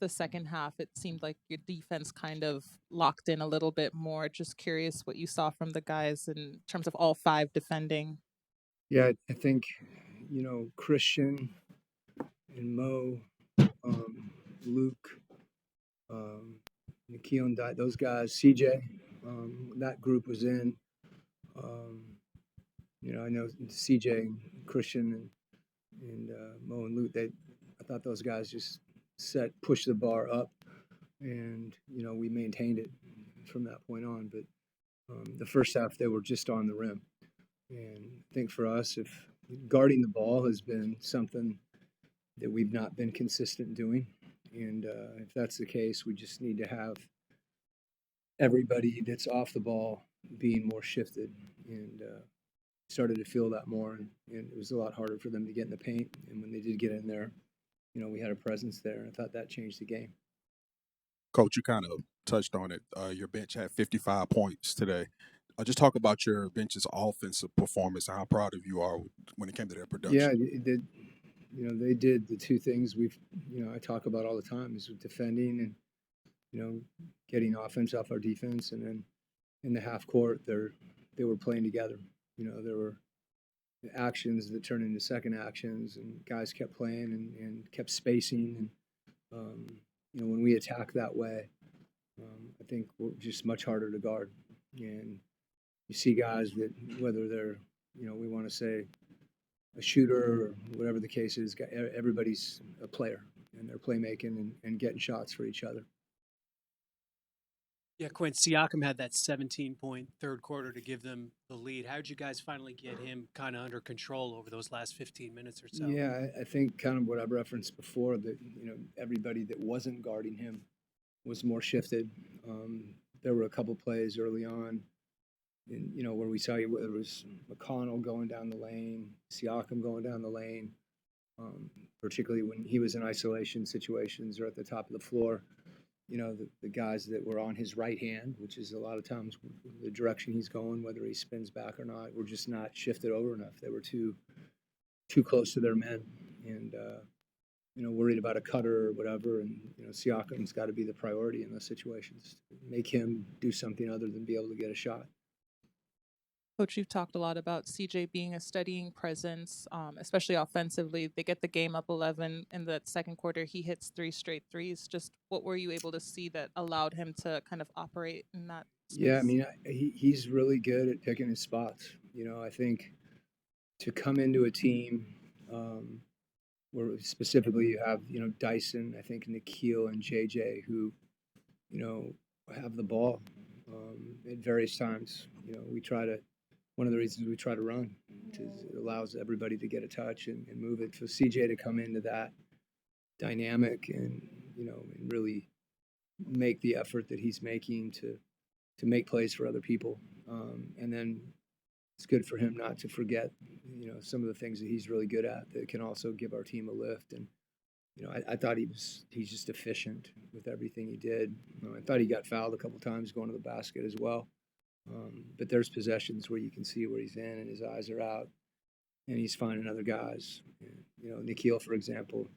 the second half, it seemed like your defense kind of locked in a little bit more. Just curious what you saw from the guys in terms of all 5 defending. Yeah, I think, Christian and Mo, Luke, um, Nikhil and those guys, CJ, that group was in. Um, I know CJ, Christian, and Mo and Luke. I thought those guys just pushed the bar up, and we maintained it from that point on. But the first half, they were just on the rim, and I think for us, if guarding the ball has been something that we've not been consistent doing, and if that's the case, we just need to have everybody that's off the ball being more shifted, and started to feel that more, and it was a lot harder for them to get in the paint. And when they did get in there, we had a presence there. I thought that changed the game. Coach, you kind of touched on it. Your bench had 55 points today. Just talk about your bench's offensive performance and how proud of you are when it came to their Yeah, production. it did. They did the two things I talk about all the time is defending and getting offense off our defense, and then in the half court, they were playing together. There were actions that turned into second actions, and guys kept playing and kept spacing. And when we attack that way, I think we're just much harder to guard. And you see guys that, whether they're, we want to say a shooter or whatever the case is, everybody's a player, and they're playmaking and getting shots for each other. Yeah, Quin, Siakam had that 17-point third quarter to give them the lead. How did you guys finally get him kind of under control over those last 15 minutes or so? Yeah, I think kind of what I've referenced before, that everybody that wasn't guarding him was more shifted. There were a couple plays early on, and where we saw whether it was McConnell going down the lane, Siakam going down the lane, particularly when he was in isolation situations or at the top of the floor. The guys that were on his right hand, which is a lot of times the direction he's going, whether he spins back or not, were just not shifted over enough. They were too close to their men, and worried about a cutter or whatever. And Siakam's got to be the priority in those situations. Make him do something other than be able to get a shot. Coach, you've talked a lot about CJ being a steadying presence, especially offensively. They get the game up 11 in the second quarter. He hits 3 straight threes. Just what were you able to see that allowed him to kind of operate in that space? Yeah, I mean, he's really good at picking his spots. I think to come into a team where specifically you have, Dyson, I think Nikhil and JJ, who, have the ball at various times. One of the reasons we try to run is it allows everybody to get a touch and move it. For CJ to come into that dynamic and, and really make the effort that he's making to make plays for other people. And then it's good for him not to forget, some of the things that he's really good at that can also give our team a lift. And, I thought he's just efficient with everything he did. I thought he got fouled a couple times going to the basket as well. But there's possessions where you can see where he's in and his eyes are out and he's finding other guys. Nikhil, for example,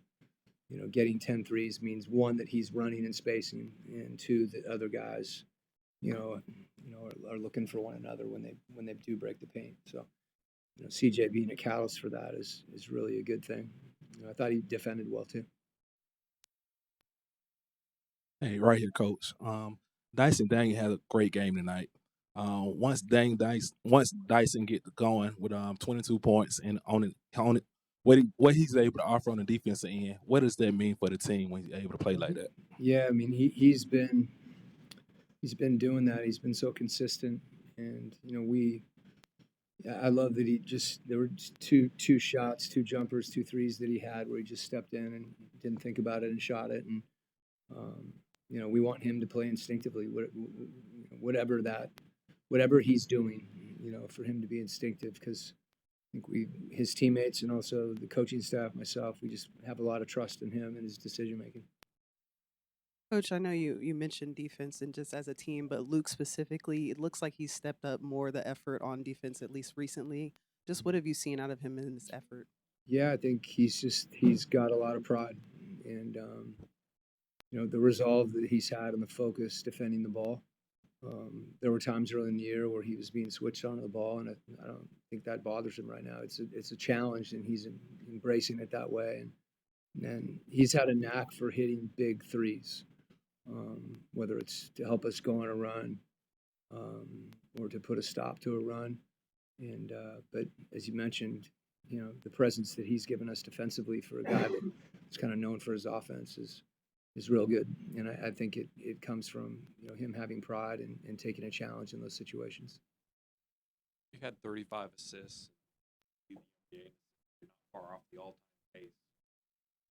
getting 10 threes means, one, that he's running and spacing, and two, that other guys, are looking for one another when they do break the paint. So, CJ being a catalyst for that is really a good thing. I thought he defended well too. Hey, right here, Coach. Dyson Daniels had a great game tonight. Once Dyson get going with 22 points and on it, what he's able to offer on the defensive end, what does that mean for the team when he's able to play like that? Yeah, I mean he's been doing that. He's been so consistent, and I love that there were two shots, two jumpers, two threes that he had where he just stepped in and didn't think about it and shot it. And we want him to play instinctively, whatever he's doing, for him to be instinctive, because I think his teammates and also the coaching staff, myself, we just have a lot of trust in him and his decision making. Coach, I know you mentioned defense and just as a team, but Luke specifically, it looks like he's stepped up more the effort on defense, at least recently. Just what have you seen out of him in this effort? Yeah, I think he's got a lot of pride, and the resolve that he's had and the focus defending the ball. There were times early in the year where he was being switched onto the ball, and I don't think that bothers him right now. It's a challenge, and he's embracing it that way. And he's had a knack for hitting big threes, whether it's to help us go on a run or to put a stop to a run. And but as you mentioned, the presence that he's given us defensively for a guy that's kind of known for his offense is real good. And I think it comes from him having pride and taking a challenge in those situations. You had 35 assists. You're not far off the all-time pace.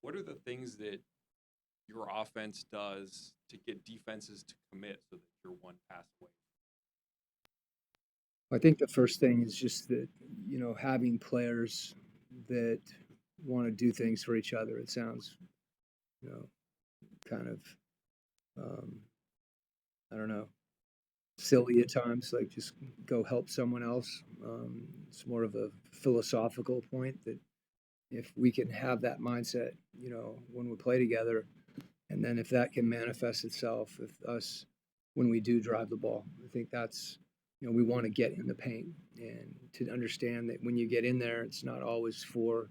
What are the things that your offense does to get defenses to commit so that you're one pass away? I think the first thing is just that, having players that want to do things for each other. It sounds, kind of, I don't know, silly at times, like just go help someone else. It's more of a philosophical point that if we can have that mindset, when we play together, and then if that can manifest itself with us when we do drive the ball, I think that's, we want to get in the paint and to understand that when you get in there, it's not always for,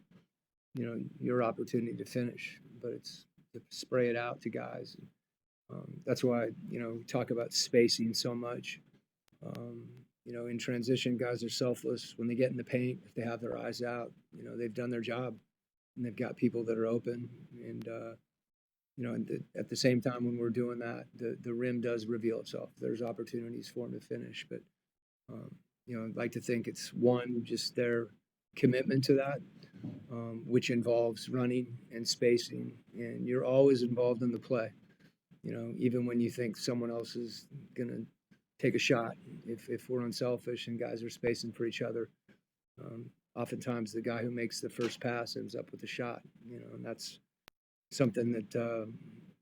your opportunity to finish, but it's to spray it out to guys. That's why, we talk about spacing so much. In transition, guys are selfless. When they get in the paint, if they have their eyes out, they've done their job and they've got people that are open. And, at the same time, when we're doing that, the rim does reveal itself. There's opportunities for them to finish. But, I'd like to think it's one, just their commitment to that, which involves running and spacing. And you're always involved in the play. Even when you think someone else is going to take a shot, if we're unselfish and guys are spacing for each other, oftentimes the guy who makes the first pass ends up with the shot, and that's something that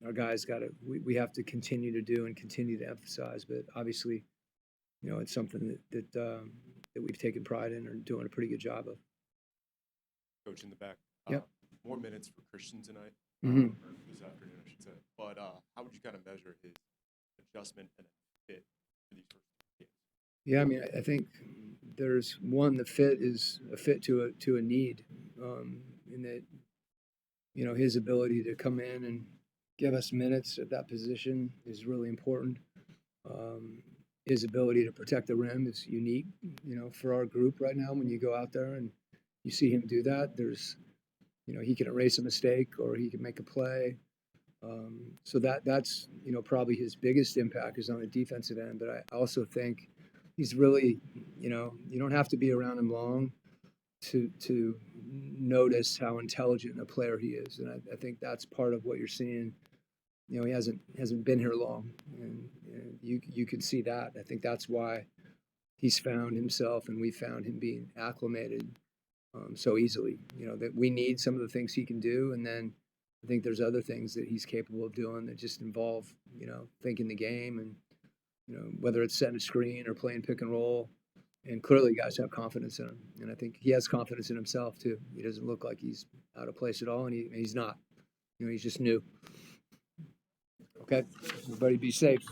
our guys we have to continue to do and continue to emphasize. But obviously, it's something that we've taken pride in and doing a pretty good job of. Coach in the back. Yep. More minutes for Christian tonight, Mhm. or this afternoon, I should say. But how would you kind of measure his adjustment and fit for these first games? Yeah, I mean, I think there's one. The fit is a fit to a need, in that his ability to come in and give us minutes at that position is really important. His ability to protect the rim is unique, for our group right now. When you go out there and you see him do that, there's, he can erase a mistake or he can make a play. So that's probably his biggest impact is on the defensive end. But I also think he's really, you don't have to be around him long to notice how intelligent a player he is, and I think that's part of what you're seeing. He hasn't been here long, and you can see that. I think that's why he's found himself, and we found him being acclimated so easily. That we need some of the things he can do, and then I think there's other things that he's capable of doing that just involve thinking the game, and whether it's setting a screen or playing pick and roll. And clearly, guys have confidence in him, and I think he has confidence in himself too. He doesn't look like he's out of place at all, and he's not. He's just new. Okay, everybody, be safe.